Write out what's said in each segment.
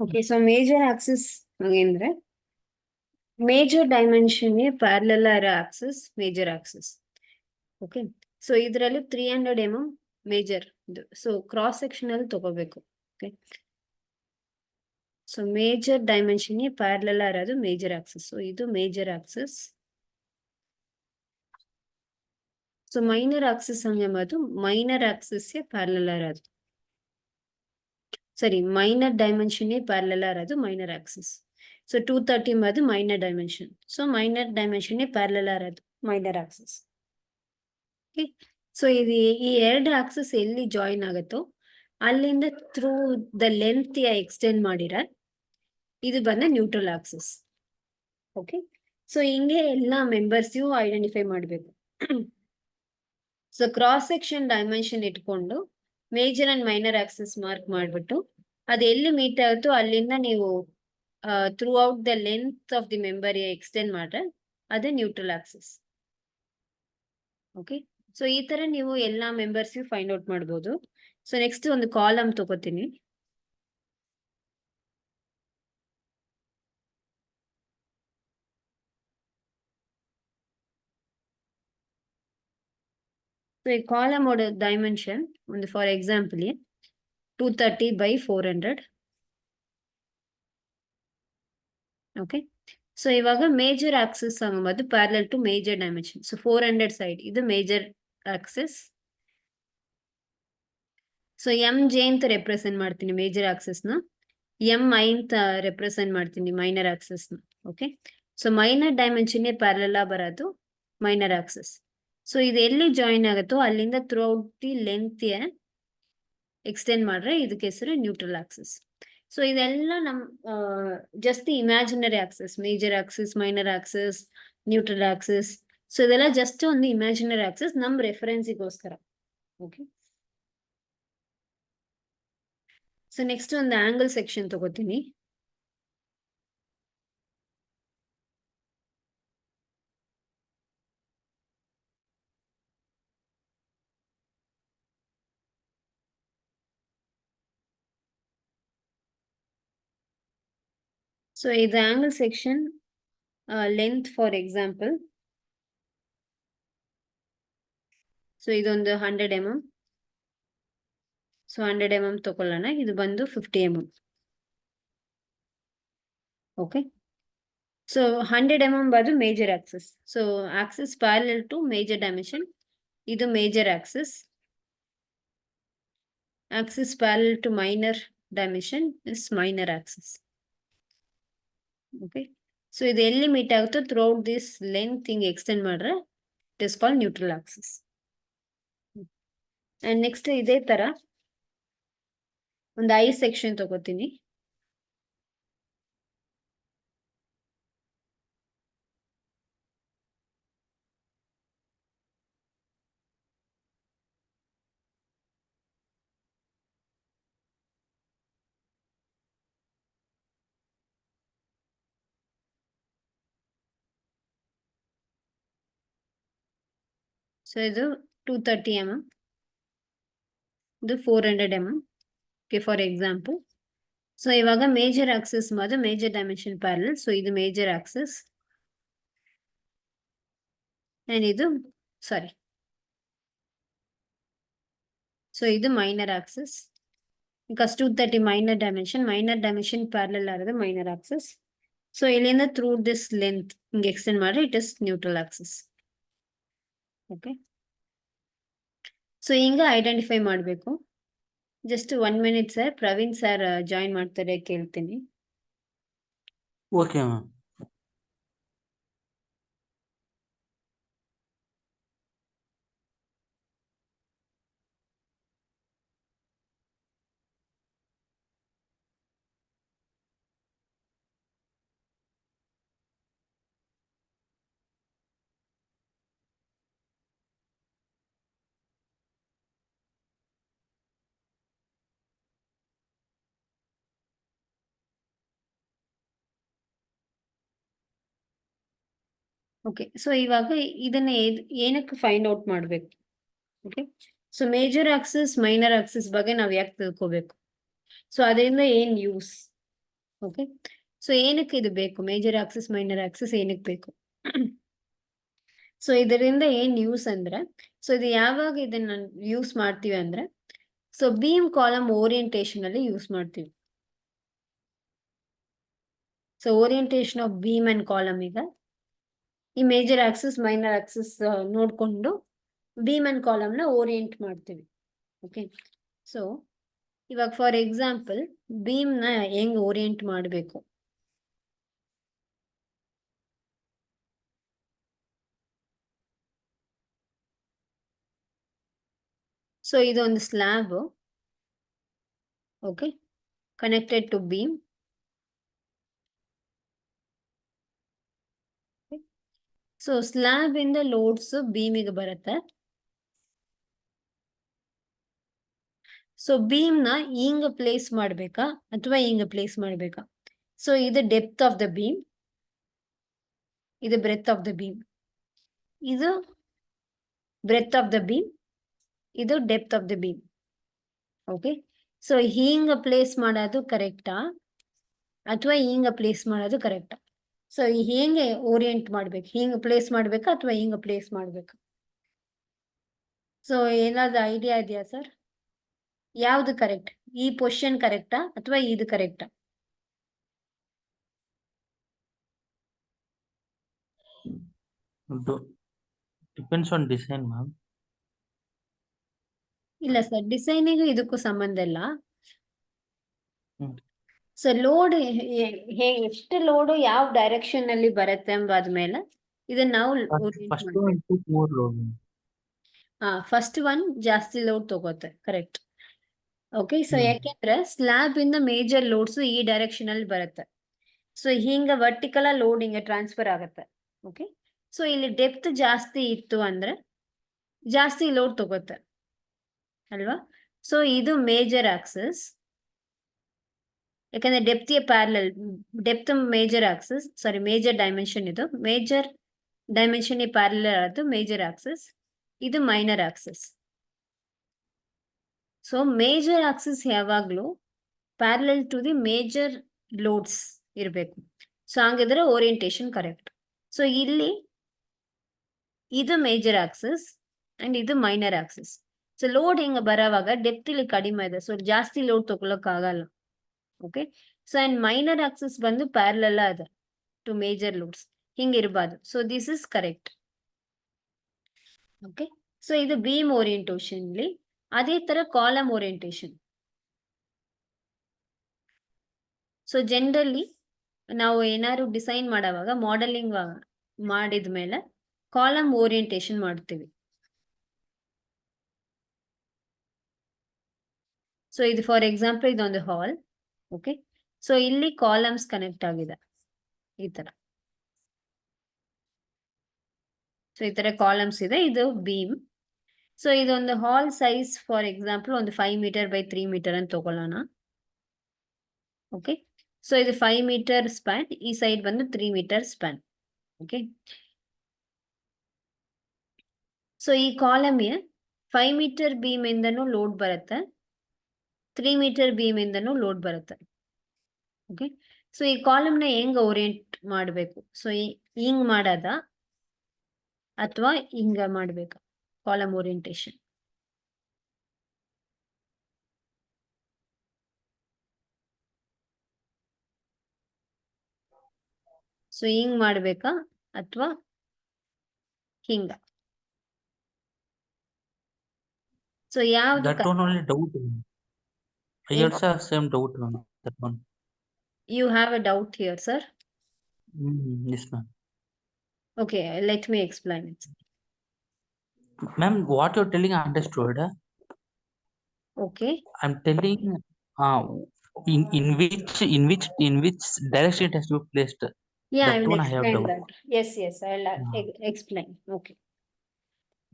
Okay, so major axis ಅಂದ್ರೆ major dimension parallel ಇರೋ axis major axis. Okay, so ಇದರಲ್ಲಿ 300 mm major ಇದು. So cross section ಅಲ್ಲಿ ತಗೋಬೇಕು. Okay, so major dimension parallel ಇರೋದು major axis. So ಇದು major axis. So minor axis ಅನ್ನೋದು minor axis parallel ಇರೋದು. Sorry, minor dimension parallel ಇರೋದು minor axis. So 230 ಅದು minor dimension. So minor dimension parallel ಇರೋದು minor axis. Okay. So ಈ ಎರಡು axis ಎಲ್ಲಿ ಜಾಯಿನ್ ಆಗುತ್ತೋ ಅಲ್ಲಿಂದ ಥ್ರೂ ದ ಲೆಂತ್ ಎಕ್ಸ್ಟೆಂಡ್ ಮಾಡಿರ ಇದು ಬಂದ ನ್ಯೂಟ್ರಲ್ ಆಕ್ಸಿಸ್. ಓಕೆ, ಸೊ ಹಿಂಗೆ ಎಲ್ಲ ಮೆಂಬರ್ಸ್ ಐಡೆಂಟಿಫೈ ಮಾಡಬೇಕು. ಸೊ ಕ್ರಾಸ್ ಸೆಕ್ಷನ್ ಡೈಮೆನ್ಷನ್ ಇಟ್ಕೊಂಡು major and minor Axis mark ಮಾಡ್ಬಿಟ್ಟು ಅದು ಎಲ್ಲಿ ಮೀಟ್ ಆಗುತ್ತೋ ಅಲ್ಲಿಂದ ನೀವು through out the length of the member extend ಮಾಡ್ರೆ ಅದೇ ನ್ಯೂಟ್ರಲ್ ಆಕ್ಸಿಸ್. ಓಕೆ, ಸೊ ಈ ತರ ನೀವು ಎಲ್ಲಾ ಮೆಂಬರ್ಸ್ ಫೈಂಡ್ ಔಟ್ ಮಾಡ್ಬೋದು. ಸೊ ನೆಕ್ಸ್ಟ್ ಒಂದು ಕಾಲಮ್ ತಗೋತೀನಿ. ಸೊ ಈ ಕಾಲಮ್ ಡೈಮೆನ್ಷನ್ ಒಂದು for example 230 by 400. Okay, so ಇವಾಗ ಮೇಜರ್ ಆಕ್ಸಿಸ್ ಅನ್ನೋದು parallel to major dimension. So 400 side ಇದು major axis. So M J ಅಂತ ರೆಪ್ರೆಸೆಂಟ್ ಮಾಡ್ತೀನಿ ಮೇಜರ್ ಆಕ್ಸಿಸ್ ನ, ಎಂ ಐ ಅಂತ ರೆಪ್ರೆಸೆಂಟ್ ಮಾಡ್ತೀನಿ ಮೈನರ್ ಆಕ್ಸಿಸ್ ನ. Okay, so minor dimension parallel ಬರೋದು ಮೈನರ್ ಆಕ್ಸಿಸ್. ಸೊ ಇದು ಎಲ್ಲಿ ಜಾಯಿನ್ ಆಗುತ್ತೋ ಅಲ್ಲಿಂದ through out the length extend ಮಾಡ್ರೆ ಇದಕ್ಕೆ ಹೆಸರು ನ್ಯೂಟ್ರಲ್ ಆಕ್ಸಿಸ್. ಸೊ ಇದೆಲ್ಲ ನಮ್ just imaginary Axis, major axis, minor Axis, neutral Axis. So ಇದೆಲ್ಲ ಜಸ್ಟ್ ಒಂದು ಇಮ್ಯಾಜಿನರಿ ಆಕ್ಸಿಸ್ ನಮ್ ರೆಫರೆನ್ಸಿಗೋಸ್ಕರ. ಓಕೆ, ಸೊ ನೆಕ್ಸ್ಟ್ ಒಂದು ಆಂಗಲ್ ಸೆಕ್ಷನ್ ತಗೋತೀನಿ. ಸೊ ಇದು angle section length for example. So ಇದೊಂದು 100 mm. ಸೊ 100 mm ತಗೊಳ್ಳೋಣ. ಇದು ಬಂದು 50 mm. ಓಕೆ, ಸೊ 100 mm ಬಂದು major axis. So axis parallel to major dimension, ಇದು major axis. Axis parallel to minor dimension is minor axis. Okay, so ಇದು ಎಲ್ಲಿ meet ಆಗುತ್ತೋ throughout this length ಹಿಂಗೆ extend ಮಾಡ್ರೆ it is called neutral axis. And next ಇದೇ ತರ ಒಂದು I section ತಗೋತೀನಿ. ಸೊ ಇದು 230 mm, ಇದು 400 mm. Okay, for example. So ಇವಾಗ ಮೇಜರ್ ಆಕ್ಸಿಸ್ ಮತ್ತು ಮೇಜರ್ ಡೈಮೆನ್ಷನ್ ಪ್ಯಾರಲಲ್. ಸೊ ಇದು ಮೇಜರ್ ಆಕ್ಸಿಸ್ ಅಂಡ್ ಇದು ಸಾರಿ, ಸೊ ಇದು minor Axis. Because 230 minor dimension parallel ಆಗಿದೆ ಮೈನರ್ ಆಕ್ಸಿಸ್. ಸೊ ಇಲ್ಲಿಂದ ಥ್ರೂ ದಿಸ್ ಲೆಂತ್ ಹಿಂಗೆ ಎಕ್ಸ್ಟೆಂಡ್ ಮಾಡಿ it is neutral Axis. Okay, so ಹಿಂಗ ಐಡೆಂಟಿಫೈ ಮಾಡಬೇಕು. Just 1 minute sir, Praveen sir join ಮಾಡ್ತಾರೆ ಕೇಳ್ತೀನಿ. Okay ma'am. ಓಕೆ, ಸೊ ಇವಾಗ ಇದನ್ನ ಏನಕ್ಕೆ ಫೈಂಡ್ ಔಟ್ ಮಾಡಬೇಕು? Okay, so major axis minor Axis ಬಗ್ಗೆ ನಾವ್ ಯಾಕೆ ತಿಳ್ಕೋಬೇಕು? ಸೊ ಅದರಿಂದ ಏನ್ ಯೂಸ್? ಓಕೆ. ಸೊ ಏನಕ್ಕೆ ಇದು ಬೇಕು? ಮೇಜರ್ ಆಕ್ಸಿಸ್ ಮೈನರ್ ಆಕ್ಸಿಸ್ ಏನಕ್ಕೆ ಬೇಕು? ಸೊ ಇದರಿಂದ ಏನ್ ಯೂಸ್ ಅಂದ್ರೆ, ಸೊ ಇದು ಯಾವಾಗ ಇದನ್ನ ಯೂಸ್ ಮಾಡ್ತೀವಿ ಅಂದ್ರೆ, ಸೊ ಬೀಮ್ ಕಾಲಮ್ ಓರಿಯಂಟೇಶನ್ ಅಲ್ಲಿ ಯೂಸ್ ಮಾಡ್ತೀವಿ. So orientation of beam and column ಈಗ ಈ ಮೇಜರ್ ಆಕ್ಸಿಸ್ ಮೈನರ್ ಆಕ್ಸಿಸ್ ನೋಡ್ಕೊಂಡು ಬೀಮ್ ಅಂಡ್ ಕಾಲಮ್ ನ ಓರಿಯೆಂಟ್ ಮಾಡ್ತೀವಿ. ಓಕೆ. ಸೊ ಇವಾಗ ಫಾರ್ ಎಕ್ಸಾಂಪಲ್ ಬೀಮ್ ನ ಹೆಂಗ್ ಓರಿಯೆಂಟ್ ಮಾಡಬೇಕು? ಸೊ ಇದೊಂದು slab, okay, connected to beam. So slab ಇಂದ ಲೋಡ್ಸ್ ಬೀಮಿಗೆ ಬರುತ್ತೆ. ಸೊ ಬೀಮ್ ನ ಹಿಂಗ ಪ್ಲೇಸ್ ಮಾಡ್ಬೇಕಾ ಅಥವಾ ಹಿಂಗ ಪ್ಲೇಸ್ ಮಾಡ್ಬೇಕಾ? ಸೊ ಇದು ಡೆಪ್ತ್ ಆಫ್ ದ ಬೀಮ್, ಇದು ಬ್ರೆತ್ ಆಫ್ ದ ಬೀಮ್, ಇದು ಬ್ರೆತ್ ಆಫ್ ದ ಬೀಮ್, ಇದು depth of the beam. Okay. So ಹಿಂಗ ಪ್ಲೇಸ್ ಮಾಡೋದು ಕರೆಕ್ಟಾ ಅಥವಾ ಹಿಂಗ ಪ್ಲೇಸ್ ಮಾಡೋದು ಕರೆಕ್ಟಾ? ಸೊ ಹೇಗೆ ಓರಿಯೆಂಟ್ ಮಾಡ್ಬೇಕು? ಹಿಂಗ ಪ್ಲೇಸ್ ಮಾಡ್ಬೇಕಾ ಅಥವಾ ಹಿಂಗ ಪ್ಲೇಸ್ ಮಾಡ್ಬೇಕಾ? ಸೊ ಏನಾದ್ರು ಐಡಿಯಾ ಇದೆಯಾ ಸರ್? ಯಾವ್ದು ಕರೆಕ್ಟ್? ಈ ಪೊಸಿಷನ್ ಕರೆಕ್ಟಾ ಅಥವಾ ಇದು ಕರೆಕ್ಟಾ? Depends on design ma'am. ಇಲ್ಲ ಸರ್, ಡಿಸೈನಿಗೂ ಇದಕ್ಕೂ ಸಂಬಂಧ ಇಲ್ಲ. ಹ್ಮ್. ಸೊ ಲೋಡ್ ಎಷ್ಟು ಲೋಡ್ ಯಾವ ಡೈರೆಕ್ಷನ್ ಅಲ್ಲಿ ಬರುತ್ತೆ ಎಂಬಾದ್ಮೇಲೆ ಇದನ್ನ ನಾವು ಫಸ್ಟ್ ಒನ್ ಟು ಮೂರ್ ಲೋಡ್. ಫಸ್ಟ್ ಒನ್ ಜಾಸ್ತಿ ಲೋಡ್ ತಗೋತೆ, ಕರೆಕ್ಟ್. ಓಕೆ. ಸೊ ಹ್ಮ್. ಯಾಕೆಂದ್ರೆ ಸ್ಲ್ಯಾಬ್ ಇಂದ ಮೇಜರ್ ಲೋಡ್ಸ್ ಈ ಡೈರೆಕ್ಷನ್ ಅಲ್ಲಿ ಬರುತ್ತೆ. ಸೊ ಹಿಂಗ ವರ್ಟಿಕಲ್ ಲೋಡ್ ಹಿಂಗ ಟ್ರಾನ್ಸ್ಫರ್ ಆಗುತ್ತೆ. ಓಕೆ. ಸೊ ಇಲ್ಲಿ ಡೆಪ್ತ್ ಜಾಸ್ತಿ ಇತ್ತು ಅಂದ್ರೆ ಜಾಸ್ತಿ ಲೋಡ್ ತಗೋತೆ ಅಲ್ವಾ? ಸೊ ಇದು ಮೇಜರ್ ಆಕ್ಸಿಸ್, ಯಾಕಂದ್ರೆ depth parallel, depth major axis, sorry major dimension, ಇದು ಮೇಜರ್ ಡೈಮೆನ್ಷನ್ ಪ್ಯಾರಲಲ್ ಆದ್ದು ಮೇಜರ್ ಆಕ್ಸಿಸ್, ಇದು minor axis. So major axis ಯಾವಾಗ್ಲೂ parallel to the major loads ಇರಬೇಕು. ಸೊ ಹಂಗಿದ್ರೆ ಓರಿಯಂಟೇಶನ್ ಕರೆಕ್ಟ್. ಸೊ ಇಲ್ಲಿ ಇದು ಮೇಜರ್ ಆಕ್ಸಿಸ್ ಅಂಡ್ ಇದು ಮೈನರ್ ಆಕ್ಸಿಸ್. ಸೊ ಲೋಡ್ ಹಿಂಗ ಬರೋವಾಗ ಡೆಪ್ತ್ ಇಲ್ಲಿ ಕಡಿಮೆ ಇದೆ, ಸೊ ಜಾಸ್ತಿ ಲೋಡ್ ತಗೊಳಕ್ ಆಗಲ್ಲ. Okay. So and minor axis ಬಂದು ಪ್ಯಾರಲಲ್ ಅದ ಟು ಮೇಜರ್ ಲೋಡ್ಸ್, ಹಿಂಗಿರ್ಬಾರ್ದು. So this is correct. Okay. So ಇದು ಬೀಮ್ ಓರಿಯಂಟೇಶನ್. ಅದೇ ತರ ಕಾಲಮ್ ಓರಿಯಂಟೇಶನ್. ಸೊ ಜನರಲಿ ನಾವು ಏನಾದ್ರು ಡಿಸೈನ್ ಮಾಡೋವಾಗ ಮಾಡೆಲಿಂಗ್ ಮಾಡಿದ್ಮೇಲೆ ಕಾಲಮ್ ಓರಿಯಂಟೇಶನ್ ಮಾಡ್ತೀವಿ. ಸೊ ಇದು ಫಾರ್ ಎಕ್ಸಾಂಪಲ್ ಇದೊಂದು ಹಾಲ್. ಓಕೆ. ಸೊ ಇಲ್ಲಿ ಕಾಲಮ್ಸ್ ಕನೆಕ್ಟ್ ಆಗಿದೆ ಈ ತರ. ಸೊ ಈ ತರ ಕಾಲಮ್ಸ್ ಇದೆ, ಇದು ಬೀಮ್. ಸೊ ಇದೊಂದು ಹಾಲ್ ಸೈಜ್ ಫಾರ್ ಎಕ್ಸಾಂಪಲ್ ಒಂದು 5 ಮೀಟರ್ ಬೈ 3 ಮೀಟರ್ ಅಂತ ತಗೊಳ್ಳೋಣ. ಓಕೆ. ಸೊ ಇದು 5 ಮೀಟರ್ ಸ್ಪ್ಯಾನ್, ಈ ಸೈಡ್ ಬಂದು 3 ಮೀಟರ್ ಸ್ಪ್ಯಾನ್. ಓಕೆ. ಸೊ ಈ ಕಾಲಮ್ 5 ಮೀಟರ್ ಬೀಮ್ ಇಂದನೂ ಲೋಡ್ ಬರುತ್ತೆ, 3 ಮೀಟರ್ ಬೀಮ್ ಇಂದನೂ ಲೋಡ್ ಬರುತ್ತೆ. ಓಕೆ. ಸೊ ಈ ಕಾಲಮ್ ನ ಹೆಂಗ್ ಓರಿಯೆಂಟ್ ಮಾಡಬೇಕು? ಸೊ ಹಿಂಗ್ ಮಾಡದ ಅಥವಾ ಹಿಂಗ ಮಾಡ್ಬೇಕಾ ಕಾಲಮ್ ಓರಿಯಂಟೇಶನ್? ಸೊ ಹಿಂಗ್ ಮಾಡ್ಬೇಕಾ ಅಥವಾ ಹಿಂಗ? ಸೊ ಯಾವ್ದು? That one only doubt. I also have same doubt on that one. You have a doubt here, sir? Yes, ma'am. Okay, let me explain it. Ma'am, what you're telling I understood. Okay. I'm telling in which direction it has to be placed. Yeah, That I will one I have explain doubt. that. Yes, I'll explain. Okay.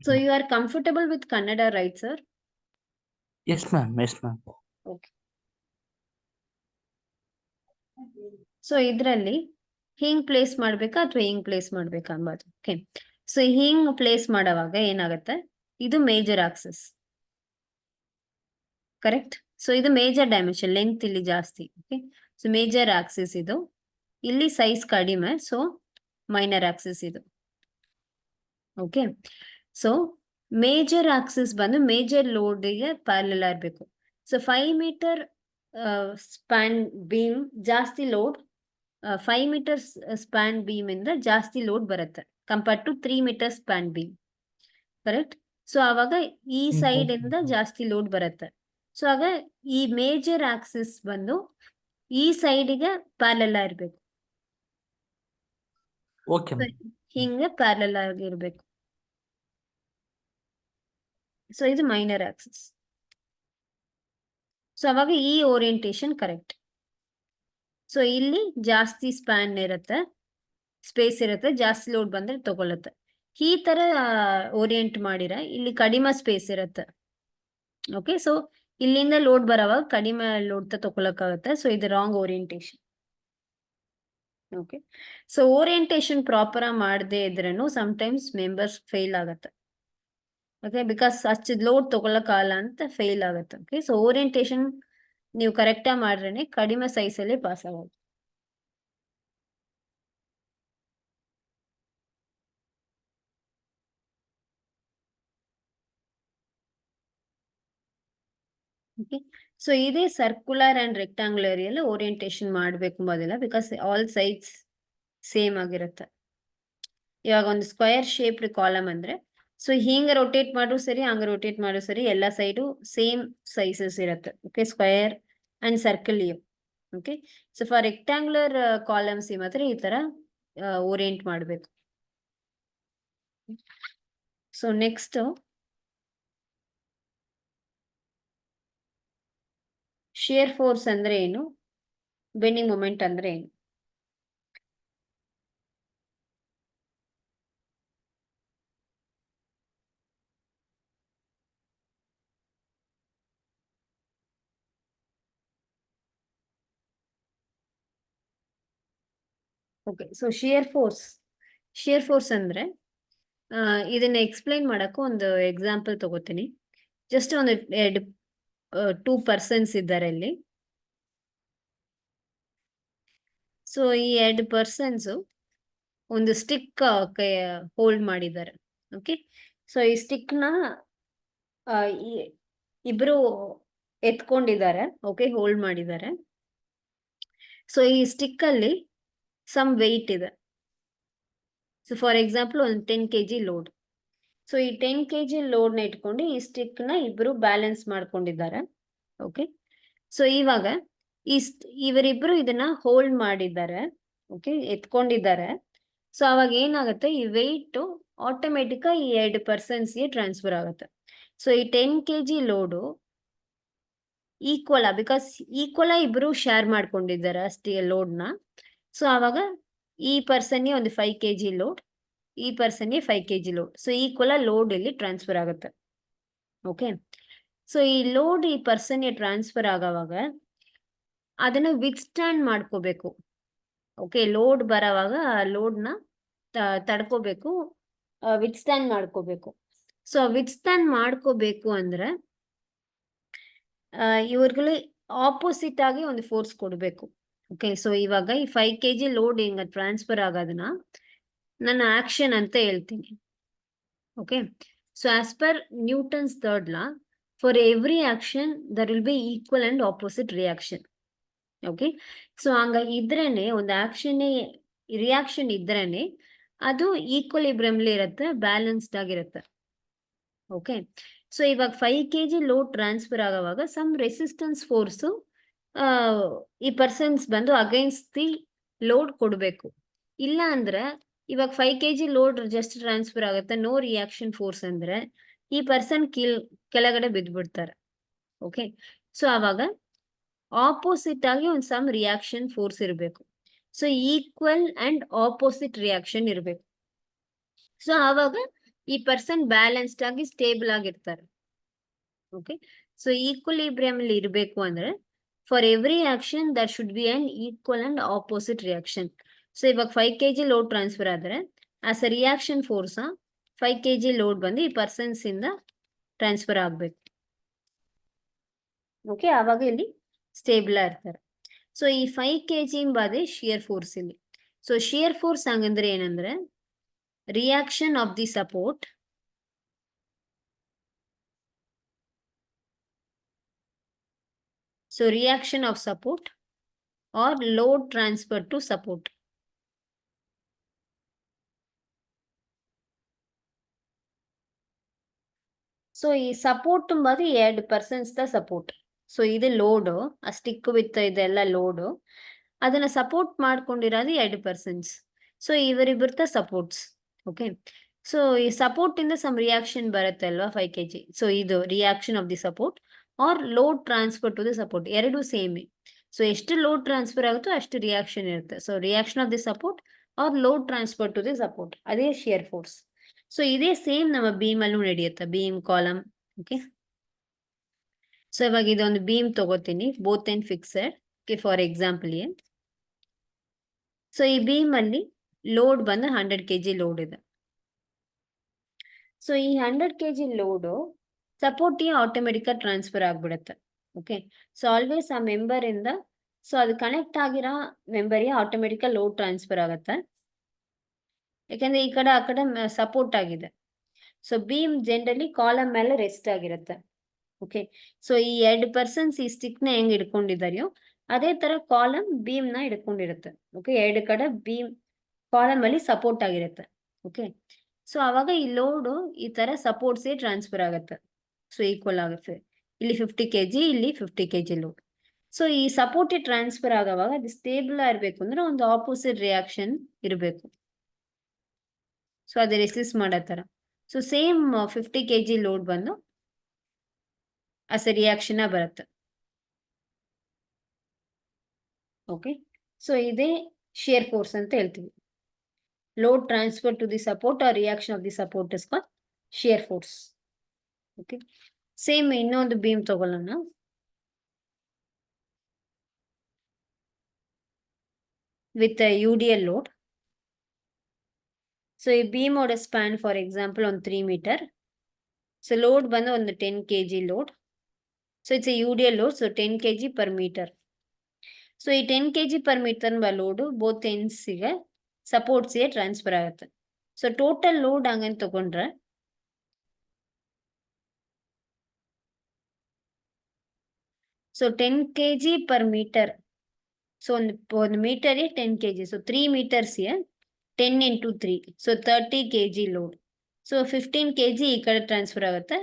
So Mm. you are comfortable with Kannada, right, sir? Yes, ma'am. Yes, ma'am. Okay. So ಇದ್ರಲ್ಲಿ ಹಿಂಗ್ place ಮಾಡ್ಬೇಕಾ ಅಥವಾ ಹಿಂಗ್ place ಮಾಡ್ಬೇಕಾ ಅಂಬಾದು. Okay. So ಹಿಂಗ್ place ಮಾಡೋವಾಗ ಏನಾಗುತ್ತೆ, ಇದು ಮೇಜರ್ ಆಕ್ಸಿಸ್, ಕರೆಕ್ಟ್. ಸೊ ಇದು ಮೇಜರ್ ಡೈಮೆನ್ಷನ್, ಲೆಂತ್ ಇಲ್ಲಿ ಜಾಸ್ತಿ. ಓಕೆ. ಸೊ ಮೇಜರ್ ಆಕ್ಸಿಸ್ ಇದು, ಇಲ್ಲಿ ಸೈಜ್ ಕಡಿಮೆ, ಸೊ ಮೈನರ್ ಆಕ್ಸಿಸ್ ಇದು. ಓಕೆ, ಸೊ ಮೇಜರ್ ಆಕ್ಸಿಸ್ ಬಂದು ಮೇಜರ್ ಲೋಡ್ಗೆ ಪ್ಯಾರಲಲ್ ಇರಬೇಕು. ಸೊ 5 ಮೀಟರ್ ಸ್ಪ್ಯಾನ್ ಬೀಮ್ ಜಾಸ್ತಿ ಲೋಡ್, 5 ಮೀಟರ್ ಸ್ಪ್ಯಾನ್ ಬೀಮ್ ಇಂದ ಜಾಸ್ತಿ ಲೋಡ್ ಬರುತ್ತೆ compare to 3 metre span beam, correct? So ಆವಾಗ ಈ ಸೈಡ್ ಇಂದ ಜಾಸ್ತಿ ಲೋಡ್ ಬರುತ್ತೆ. ಸೊ ಆಗ ಈ ಮೇಜರ್ ಆಕ್ಸಿಸ್ ಬಂದು ಈ ಸೈಡ್ಗೆ ಪ್ಯಾರಲಲ್ ಇರಬೇಕು. ಓಕೆ, ಹಿಂಗೆ ಪ್ಯಾರಲಲ್ ಆಗಿರ್ಬೇಕು. ಸೊ ಇದು ಮೈನರ್ ಆಕ್ಸಿಸ್. ಸೊ ಅವಾಗ ಈ ಓರಿಯಂಟೇಶನ್ ಕರೆಕ್ಟ್. ಸೊ ಇಲ್ಲಿ ಜಾಸ್ತಿ ಸ್ಪ್ಯಾನ್ ಇರುತ್ತೆ, ಸ್ಪೇಸ್ ಇರುತ್ತೆ, ಜಾಸ್ತಿ ಲೋಡ್ ಬಂದ್ರೆ ತಗೊಳುತ್ತೆ. ಈ ತರ ಓರಿಯೆಂಟ್ ಮಾಡಿರ ಇಲ್ಲಿ ಕಡಿಮೆ ಸ್ಪೇಸ್ ಇರುತ್ತೆ. ಓಕೆ, ಸೊ ಇಲ್ಲಿಂದ ಲೋಡ್ ಬರೋವಾಗ ಕಡಿಮೆ ಲೋಡ್ ತಗೊಳಕ್ಕಾಗುತ್ತೆ. ಸೊ ಇದು wrong orientation. Okay, so orientation proper ಮಾಡದೇ ಇದ್ರೂ ಸಮ್ಟೈಮ್ಸ್ ಮೆಂಬರ್ಸ್ ಫೇಲ್ ಆಗುತ್ತೆ. ಓಕೆ, ಬಿಕಾಸ್ ಅಷ್ಟು ಲೋಡ್ ತಗೊಳಕ್ಕಾಗಲ್ಲ ಅಂತ ಫೇಲ್ ಆಗುತ್ತೆ. ಓಕೆ, ಸೊ ಓರಿಯಂಟೇಶನ್ ನೀವು ಕರೆಕ್ಟಾಗಿ ಮಾಡ್ರೆ ಕಡಿಮೆ ಸೈಜಲ್ಲಿ ಪಾಸ್ ಆಗೋದು. ಓಕೆ, ಸೊ ಇದೇ ಸರ್ಕ್ಯುಲರ್ ಅಂಡ್ ರೆಕ್ಟಾಂಗ್ಯುಲರ್ ಎಲ್ಲ ಓರಿಯಂಟೇಶನ್ ಮಾಡಬೇಕು ಮೊದಲ, ಬಿಕಾಸ್ ಆಲ್ ಸೈಡ್ಸ್ ಸೇಮ್ ಆಗಿರುತ್ತೆ. ಇವಾಗ ಒಂದು ಸ್ಕ್ವೇರ್ ಶೇಪ್ಡ್ ಕಾಲಮ್ ಅಂದ್ರೆ, ಸೊ ಹಿಂಗ ರೊಟೇಟ್ ಮಾಡು ಸರಿ, ಹಂಗ ರೊಟೇಟ್ ಮಾಡು ಸರಿ, ಎಲ್ಲ ಸೈಡು ಸೇಮ್ ಸೈಜಸ್ ಇರುತ್ತೆ. ಓಕೆ, ಸ್ಕ್ವೇರ್ ಅಂಡ್ ಸರ್ಕಲ್ ಇವು. Okay, so for rectangular columns ಮಾತ್ರ ಈ ತರ ಓರಿಯೆಂಟ್ ಮಾಡಬೇಕು. ಸೊ ನೆಕ್ಸ್ಟ್ ಶಿಯರ್ ಫೋರ್ಸ್ ಅಂದ್ರೆ ಏನು, ಬೆಂಡಿಂಗ್ ಮೊಮೆಂಟ್ ಅಂದ್ರೆ ಏನು? ಓಕೆ, ಸೊ ಶಿಯರ್ ಫೋರ್ಸ್ ಅಂದ್ರೆ ಇದನ್ನ ಎಕ್ಸ್ಪ್ಲೈನ್ ಮಾಡಕ್ಕೆ ಒಂದು ಎಕ್ಸಾಂಪಲ್ ತಗೋತೀನಿ. ಜಸ್ಟ್ ಒಂದು 2 ಪರ್ಸನ್ಸ್ ಇದ್ದಾರೆ ಇಲ್ಲಿ. ಸೊ ಈ 2 ಪರ್ಸನ್ಸ್ ಒಂದು ಸ್ಟಿಕ್ ಹೋಲ್ಡ್ ಮಾಡಿದ್ದಾರೆ. ಓಕೆ, ಸೊ ಈ ಸ್ಟಿಕ್ ನ ಇಬ್ರು ಎತ್ಕೊಂಡಿದ್ದಾರೆ. ಓಕೆ, ಹೋಲ್ಡ್ ಮಾಡಿದ್ದಾರೆ. ಸೊ ಈ ಸ್ಟಿಕ್ ಅಲ್ಲಿ ಸಮ್ ವೆಯ್ಟ್ ಇದೆ. ಸೊ ಫಾರ್ ಎಕ್ಸಾಂಪಲ್ ಒಂದು 10 kg ಲೋಡ್. ಸೊ ಈ 10 kg ಲೋಡ್ ನ ಇಟ್ಕೊಂಡು ಈ ಸ್ಟಿಕ್ ನ ಇಬ್ರು ಬ್ಯಾಲೆನ್ಸ್ ಮಾಡ್ಕೊಂಡಿದ್ದಾರೆ. ಓಕೆ, ಸೊ ಇವಾಗ ಇವರಿಬ್ರು ಇದನ್ನ ಹೋಲ್ಡ್ ಮಾಡಿದ್ದಾರೆ. ಓಕೆ, ಎತ್ಕೊಂಡಿದ್ದಾರೆ. ಸೊ ಅವಾಗ ಏನಾಗುತ್ತೆ, ಈ ವೆಯ್ಟ್ ಆಟೋಮೆಟಿಕ್ ಈ 2 ಪರ್ಸನ್ಸ್ಗೆ ಟ್ರಾನ್ಸ್ಫರ್ ಆಗುತ್ತೆ. ಸೊ ಈ 10 kg load equal, because equal ಇಬ್ರು ಶೇರ್ ಮಾಡ್ಕೊಂಡಿದ್ದಾರೆ ಅಷ್ಟೇ ಲೋಡ್ನ. ಸೊ ಅವಾಗ ಈ ಪರ್ಸನ್ಗೆ ಒಂದು 5 kg ಲೋಡ್, ಈ ಪರ್ಸನ್ಗೆ 5 kg load. So equal load ಇಲ್ಲಿ ಟ್ರಾನ್ಸ್ಫರ್ ಆಗುತ್ತೆ. ಓಕೆ, ಸೊ ಈ ಲೋಡ್ ಈ ಪರ್ಸನ್ಗೆ ಟ್ರಾನ್ಸ್ಫರ್ ಆಗೋವಾಗ ಅದನ್ನ ವಿತ್ಸ್ಟ್ಯಾಂಡ್ ಮಾಡ್ಕೋಬೇಕು. ಓಕೆ, ಲೋಡ್ ಬರೋವಾಗ ಲೋಡ್ನ ತಡ್ಕೋಬೇಕು, ವಿತ್ಸ್ಟ್ಯಾಂಡ್ ಮಾಡ್ಕೋಬೇಕು. ಸೊ ವಿತ್ಸ್ಟ್ಯಾಂಡ್ ಮಾಡ್ಕೋಬೇಕು ಅಂದ್ರೆ ಇವ್ರಿಗೆ ಆಪೋಸಿಟ್ ಆಗಿ ಒಂದು ಫೋರ್ಸ್ ಕೊಡಬೇಕು. ಓಕೆ, ಸೊ ಇವಾಗ ಈ 5 kg ಲೋಡ್ ಹಿಂಗ ಟ್ರಾನ್ಸ್ಫರ್ ಆಗೋದನ್ನ ನನ್ನ ಆಕ್ಷನ್ ಅಂತ ಹೇಳ್ತೀನಿ. Okay, so as per Newton's third law, for every action there will be equal and opposite reaction. Okay, so ಹಂಗ ಇದ್ರೇನೆ ಒಂದು ಆಕ್ಷನ್ ರಿಯಾಕ್ಷನ್ ಇದ್ರೇನೆ ಅದು ಈಕ್ವಲಿಬ್ರಿಯಂಲಿ ಇರುತ್ತೆ, ಬ್ಯಾಲೆನ್ಸ್ಡ್ ಆಗಿರುತ್ತೆ. ಓಕೆ, ಸೊ ಇವಾಗ 5 kg ಲೋಡ್ ಟ್ರಾನ್ಸ್ಫರ್ ಆಗೋವಾಗ ಸಮ್ ರೆಸಿಸ್ಟೆನ್ಸ್ ಫೋರ್ಸು ಈ ಪರ್ಸನ್ಸ್ ಬಂದು ಅಗೇನ್ಸ್ಟ್ ದಿ ಲೋಡ್ ಕೊಡಬೇಕು. ಇಲ್ಲ ಅಂದ್ರೆ ಇವಾಗ 5 kg ಲೋಡ್ ಜಸ್ಟ್ ಟ್ರಾನ್ಸ್ಫರ್ ಆಗುತ್ತೆ, ನೋ ರಿಯಾಕ್ಷನ್ ಫೋರ್ಸ್ ಅಂದ್ರೆ ಈ ಪರ್ಸನ್ ಕೆಳಗಡೆ ಬಿದ್ದ್ಬಿಡ್ತಾರೆ. ಓಕೆ, ಸೊ ಅವಾಗ ಆಪೋಸಿಟ್ ಆಗಿ ಒಂದು ಸಮ್ ರಿಯಾಕ್ಷನ್ ಫೋರ್ಸ್ ಇರಬೇಕು. So equal and opposite reaction ಇರಬೇಕು. ಸೊ ಆವಾಗ ಈ ಪರ್ಸನ್ ಬ್ಯಾಲೆನ್ಸ್ಡ್ ಆಗಿ ಸ್ಟೇಬಲ್ ಆಗಿರ್ತಾರೆ. ಓಕೆ, ಸೊ ಈಕ್ವಲಿಬ್ರಿಯಂ ಅಲ್ಲಿ ಇರಬೇಕು ಅಂದ್ರೆ for every action that should be an equal and opposite reaction. So ಇವಾಗ 5 kg ಲೋಡ್ ಟ್ರಾನ್ಸ್ಫರ್ ಆದ್ರೆ as a reaction force 5 kg load ಬಂದು ಈ ಪರ್ಸನ್ಸ್ ಇಂದ ಟ್ರಾನ್ಸ್ಫರ್ ಆಗ್ಬೇಕು. ಓಕೆ, ಆವಾಗ ಇಲ್ಲಿ ಸ್ಟೇಬಲ್ ಇರ್ತಾರೆ. ಸೊ ಈ 5 kg ಬಾದೆ ಶಿಯರ್ ಫೋರ್ಸ್ ಇಲ್ಲಿ. ಸೊ ಶಿಯರ್ ಫೋರ್ಸ್ ಹಂಗಂದ್ರೆ ಏನಂದ್ರೆ reaction of the support so reaction of support or load transfer to support. So ಈ ಸಪೋರ್ಟ್ ಬಂದು 2% ದ ಸಪೋರ್ಟ್. ಸೊ ಇದು ಲೋಡು, ಆ ಸ್ಟಿಕ್ ವಿತ್ ಇದೆಲ್ಲ ಲೋಡು, ಅದನ್ನ ಸಪೋರ್ಟ್ ಮಾಡ್ಕೊಂಡಿರೋದು 2%. ಸೊ ಇವರಿಬ್ಬರ್ತ ಸಪೋರ್ಟ್ಸ್. ಓಕೆ, ಸೊ ಈ ಸಪೋರ್ಟ್ ಇಂದ ಸಮ್ ರಿಯಾಕ್ಷನ್ ಬರುತ್ತೆ ಅಲ್ವಾ 5 kg. ಸೊ ಇದು reaction of the support or load transfer to the support, ಎರಡು ಸೇಮ್. ಸೊ ಎಷ್ಟು ಲೋಡ್ ಟ್ರಾನ್ಸ್ಫರ್ ಆಗುತ್ತೋ ಅಷ್ಟು ರಿಯಾಕ್ಷನ್ ಇರುತ್ತೆ. So reaction of the support or load transfer to the support, ಅದೇ ಶಿಯರ್ ಫೋರ್ಸ್. ಸೊ ಇದೇ same ನಮ್ಮ beam ಅಲ್ಲೂ ನಡೆಯುತ್ತೆ, ಬೀಮ್ ಕಾಲಮ್. ಓಕೆ, ಸೊ ಇವಾಗ ಇದೊಂದು ಬೀಮ್ ತಗೋತೀನಿ, both and fixed. Okay, for example so ಈ ಬೀಮ್ ಅಲ್ಲಿ ಲೋಡ್ ಬಂದು 100 kg ಲೋಡ್ ಇದೆ. ಸೊ ಈ 100 kg ಲೋಡು ಸಪೋರ್ಟ್ಗೆ ಆಟೋಮೆಟಿಕ್ ಟ್ರಾನ್ಸ್ಫರ್ ಆಗ್ಬಿಡುತ್ತೆ. ಓಕೆ, ಸೊ ಆಲ್ವೇಸ್ ಆ ಮೆಂಬರ್ ಇಂದ ಸೊ ಅದು ಕನೆಕ್ಟ್ ಆಗಿರೋ ಮೆಂಬರ್ಗೆ ಆಟೋಮೆಟಿಕ್ ಲೋಡ್ ಟ್ರಾನ್ಸ್ಫರ್ ಆಗುತ್ತೆ. ಯಾಕಂದ್ರೆ ಈ ಕಡೆ ಆ ಕಡೆ ಸಪೋರ್ಟ್ ಆಗಿದೆ. ಸೊ ಬೀಮ್ ಜನರಲಿ ಕಾಲಮ್ ಮೇಲೆ ರೆಸ್ಟ್ ಆಗಿರುತ್ತೆ. ಓಕೆ, ಸೊ ಈ 2% ಈ ಸ್ಟಿಕ್ ನ ಹೆಂಗ್ ಹಿಡ್ಕೊಂಡಿದಾರೆಯೋ ಅದೇ ತರ ಕಾಲಮ್ ಬೀಮ್ ನ ಹಿಡ್ಕೊಂಡಿರುತ್ತೆ. ಓಕೆ, ಎರಡು ಕಡೆ ಬೀಮ್ ಕಾಲಮ್ ಅಲ್ಲಿ ಸಪೋರ್ಟ್ ಆಗಿರುತ್ತೆ. ಓಕೆ, ಸೊ ಅವಾಗ ಈ ಲೋಡ್ ಈ ತರ ಸಪೋರ್ಟ್ಸ್ ಟ್ರಾನ್ಸ್ಫರ್ ಆಗುತ್ತೆ. ಸೊ ಈಕ್ವಲ್ ಆಗುತ್ತೆ. ಇಲ್ಲಿ 50 kg, ಇಲ್ಲಿ 50 kg ಲೋಡ್. ಸೊ ಈ ಸಪೋರ್ಟ್ ಟ್ರಾನ್ಸ್ಫರ್ ಆಗೋವಾಗ ಅದು ಸ್ಟೇಬಲ್ ಆಗಿರ್ಬೇಕು ಅಂದ್ರೆ ಒಂದು ಆಪೋಸಿಟ್ ರಿಯಾಕ್ಷನ್ ಇರಬೇಕು. ಸೊ ಅದು ರೆಸಿಸ್ಟ್ ಮಾಡೋ ತರ. ಸೊ ಸೇಮ್ 50 kg ಲೋಡ್ ಬಂದು ರಿಯಾಕ್ಷನ್ ಬರುತ್ತೆ. ಓಕೆ, ಸೊ ಇದೇ ಶಿಯರ್ ಫೋರ್ಸ್ ಅಂತ ಹೇಳ್ತೀವಿ. Load transfer to the support or reaction of the support is called shear force. Okay, same ಇನ್ನೊಂದು ಬೀಮ್ ತಗೊಳ್ಳೋಣ. With UDL load. ಸೊ ಈ ಬೀಮ್ ಓಡ span for example ಒಂದು 3 meter. ಸೊ ಲೋಡ್ ಬಂದು ಒಂದು 10 kg load. So it's UDL load, so 10 kg per meter. So ಈ 10 kg per meter load both ಎಂಡ್ಸ್ಗೆ ಸಪೋರ್ಟ್ಸ್ಗೆ ಟ್ರಾನ್ಸ್ಫರ್ ಆಗುತ್ತೆ. ಸೊ ಟೋಟಲ್ ಲೋಡ್ ಹಂಗಂತ ತಗೊಂಡ್ರೆ so 10 kg per meter. So ಒಂದು ಮೀಟರ್ಗೆ 10 kg. So 3 meters 10 into 3. So 30 kg load. So 15 kg ಈ ಕಡೆ ಟ್ರಾನ್ಸ್ಫರ್ ಆಗುತ್ತೆ,